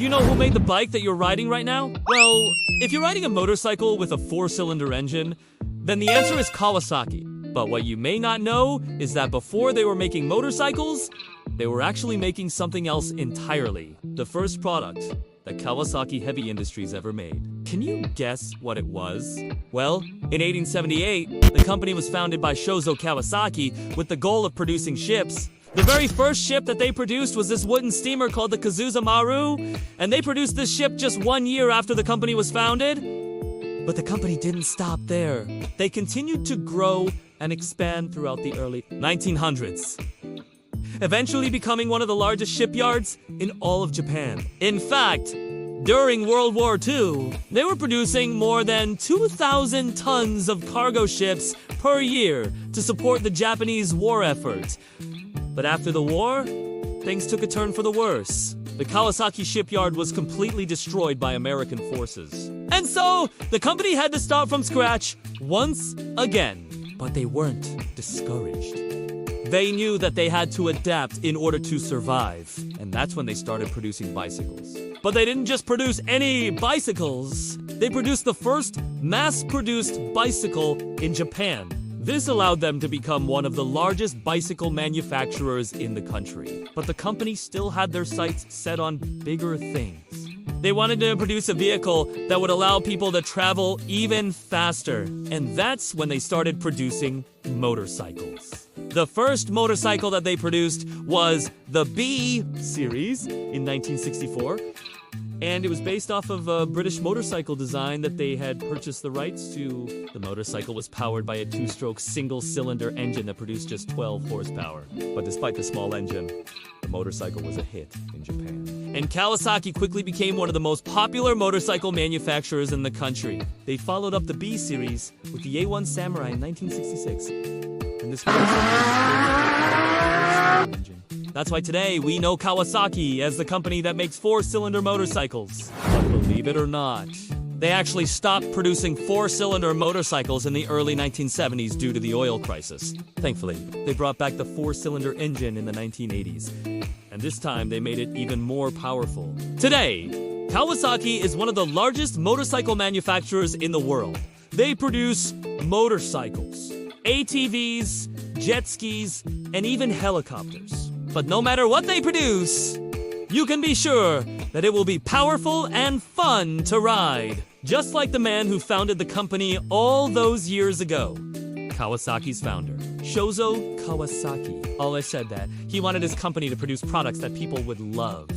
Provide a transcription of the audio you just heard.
Do you know who made the bike that you're riding right now? Well, if you're riding a motorcycle with a 4-cylinder engine, then the answer is Kawasaki. But what you may not know is that before they were making motorcycles, they were actually making something else entirely. The first product that Kawasaki Heavy Industries ever made. Can you guess what it was? Well, in 1878, the company was founded by Shozo Kawasaki with the goal of producing ships. The very first ship that they produced was this wooden steamer called the Kazusa Maru, and they produced this ship just 1 year after the company was founded. But the company didn't stop there. They continued to grow and expand throughout the early 1900s, eventually becoming one of the largest shipyards in all of Japan. In fact, during World War II, they were producing more than 2,000 tons of cargo ships per year to support the Japanese war effort. But after the war, things took a turn for the worse. The Kawasaki shipyard was completely destroyed by American forces. And so, the company had to start from scratch once again. But they weren't discouraged. They knew that they had to adapt in order to survive. And that's when they started producing bicycles. But they didn't just produce any bicycles. They produced the first mass-produced bicycle in Japan. This allowed them to become one of the largest bicycle manufacturers in the country. But the company still had their sights set on bigger things. They wanted to produce a vehicle that would allow people to travel even faster. And that's when they started producing motorcycles. The first motorcycle that they produced was the B series in 1964. And it was based off of a British motorcycle design that they had purchased the rights to. The motorcycle was powered by a 2-stroke single-cylinder engine that produced just 12 horsepower. But despite the small engine, the motorcycle was a hit in Japan. And Kawasaki quickly became one of the most popular motorcycle manufacturers in the country. They followed up the B series with the A1 Samurai in 1966. And this engine. That's why today we know Kawasaki as the company that makes 4-cylinder motorcycles. But believe it or not, they actually stopped producing 4-cylinder motorcycles in the early 1970s due to the oil crisis. Thankfully, they brought back the 4-cylinder engine in the 1980s. And this time they made it even more powerful. Today, Kawasaki is one of the largest motorcycle manufacturers in the world. They produce motorcycles, ATVs, jet skis, and even helicopters. But no matter what they produce, you can be sure that it will be powerful and fun to ride. Just like the man who founded the company all those years ago. Kawasaki's founder, Shozo Kawasaki, always said that he wanted his company to produce products that people would love.